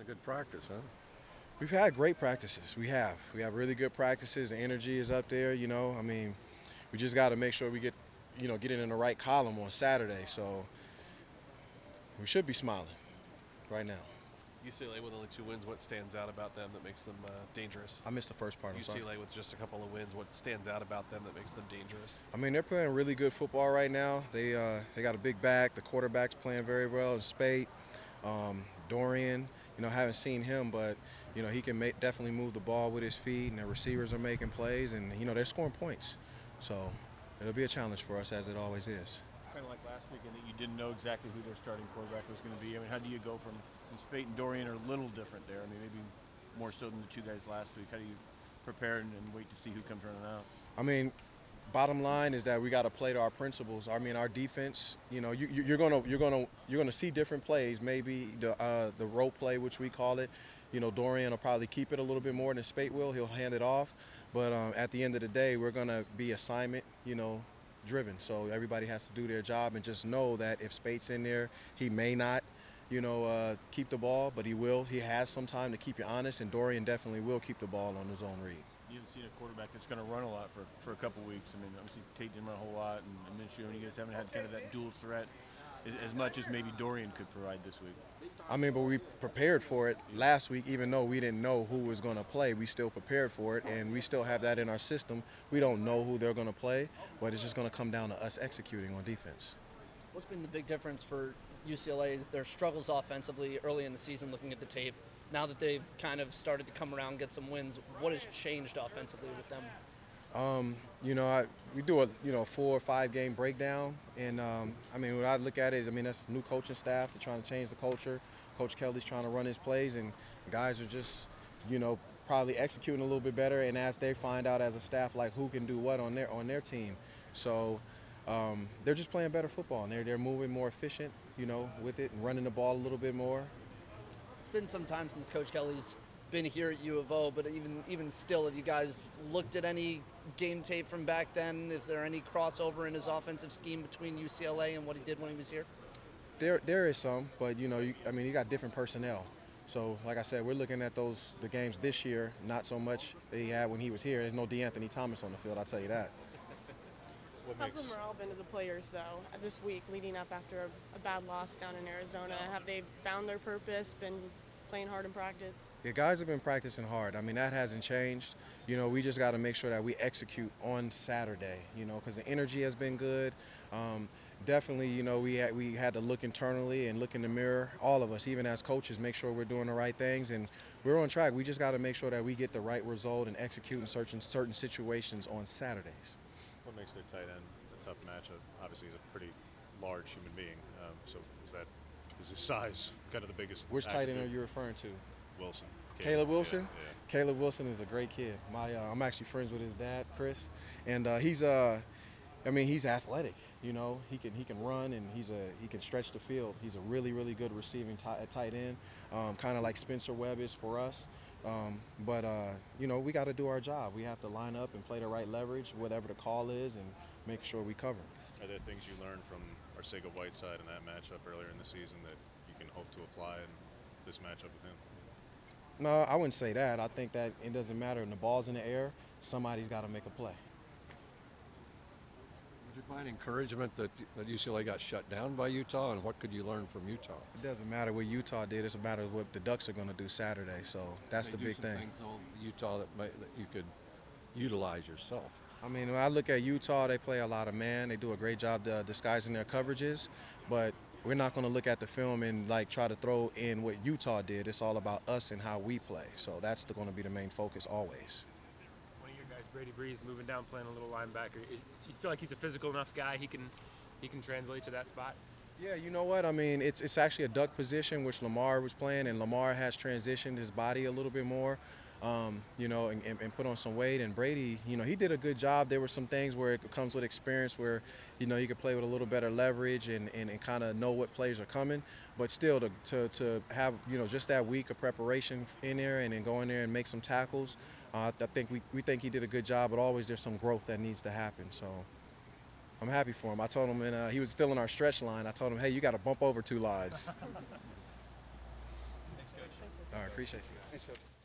good practice, huh? We've had great practices. We have. We have really good practices. The energy is up there. I mean, we just got to make sure we get it in the right column on Saturday. So we should be smiling right now. UCLA with only 2 wins, what stands out about them that makes them dangerous? I missed the first part. I'm sorry. UCLA with just a couple of wins, what stands out about them that makes them dangerous? I mean, they're playing really good football right now. They got a big back. The quarterback's playing very well. And Spate, Dorian. Haven't seen him, but he can definitely move the ball with his feet, and the receivers are making plays, and they're scoring points. So it'll be a challenge for us, as it always is. It's kind of like last weekend that you didn't know exactly who their starting quarterback was going to be. I mean, how do you go from Spate and Dorian are a little different there? I mean, maybe more so than the two guys last week. How do you prepare and wait to see who comes running out? I mean, bottom line is that we got to play to our principles. I mean, our defense. You're gonna see different plays. Maybe the rope play, which we call it. Dorian will probably keep it a little bit more than Spate will. He'll hand it off. But at the end of the day, we're gonna be assignment, driven. So everybody has to do their job and just know that if Spate's in there, he may not, keep the ball, but he will. He has some time to keep you honest, and Dorian definitely will keep the ball on his own read. You haven't seen a quarterback that's going to run a lot for a couple weeks. I mean, obviously Tate didn't run a whole lot, and Minshew, and you guys haven't had kind of that dual threat as much as maybe Dorian could provide this week. I mean, but we prepared for it last week, even though we didn't know who was going to play. We still prepared for it, and we still have that in our system. We don't know who they're going to play, but it's just going to come down to us executing on defense. What's been the big difference for UCLA? Their struggles offensively early in the season, looking at the tape. Now that they've kind of started to come around, get some wins, what has changed offensively with them? We do a 4 or 5 game breakdown, and I mean, when I look at it, I mean, that's new coaching staff. They're trying to change the culture. Coach Kelly's trying to run his plays, and the guys are just, probably executing a little bit better. And as they find out as a staff, like who can do what on their team, so they're just playing better football, and they're moving more efficient, with it and running the ball a little bit more. It's been some time since Coach Kelly's been here at U of O, but even still, have you guys looked at any game tape from back then? Is there any crossover in his offensive scheme between UCLA and what he did when he was here? There is some, but you got different personnel. So like I said, we're looking at the games this year, not so much that he had when he was here. There's no DeAnthony Thomas on the field, I'll tell you that. How's the morale been to the players, though, this week leading up after a bad loss down in Arizona? Have they found their purpose, been playing hard in practice? Yeah, guys have been practicing hard. I mean, that hasn't changed. We just got to make sure that we execute on Saturday, because the energy has been good. Definitely, we had to look internally and look in the mirror, all of us, even as coaches, make sure we're doing the right things. And we're on track. We just got to make sure that we get the right result and execute in certain situations on Saturdays. What makes the tight end a tough matchup? Obviously, he's a pretty large human being. So is his size kind of the biggest? Which tight end are attribute? you referring to? Wilson. Caleb Wilson? Yeah. Caleb Wilson is a great kid. I'm actually friends with his dad, Chris, and he's athletic. He can run, and he can stretch the field. He's a really, really good receiving tight end, kind of like Spencer Webb is for us. But we got to do our job. We have to line up and play the right leverage, whatever the call is, and make sure we cover. Are there things you learned from Arcega-Whiteside in that matchup earlier in the season that you can hope to apply in this matchup with him? No, I wouldn't say that. I think that it doesn't matter. When the ball's in the air, somebody's got to make a play. Did you find encouragement that UCLA got shut down by Utah, and what could you learn from Utah? It doesn't matter what Utah did. It's a matter of what the Ducks are going to do Saturday. So that's the big thing. Things on Utah that you could utilize yourself. I mean, when I look at Utah, they play a lot of man. They do a great job disguising their coverages, but we're not going to look at the film and try to throw in what Utah did. It's all about us and how we play. So that's going to be the main focus always. One of your guys, Brady Breeze, moving down, playing a little linebacker. You feel like he's a physical enough guy? He can translate to that spot. Yeah, you know what? I mean, it's actually a duck position, which Lamar was playing, and Lamar has transitioned his body a little bit more. And put on some weight. And Brady, he did a good job. There were some things where it comes with experience where, you could play with a little better leverage and kind of know what plays are coming. But still, to have, just that week of preparation in there and then go in there and make some tackles, I think we think he did a good job, but always there's some growth that needs to happen. So I'm happy for him. I told him, and he was still in our stretch line, I told him, hey, you got to bump over 2 lines. Thanks, Coach. All right. Appreciate you guys. Thanks, Coach.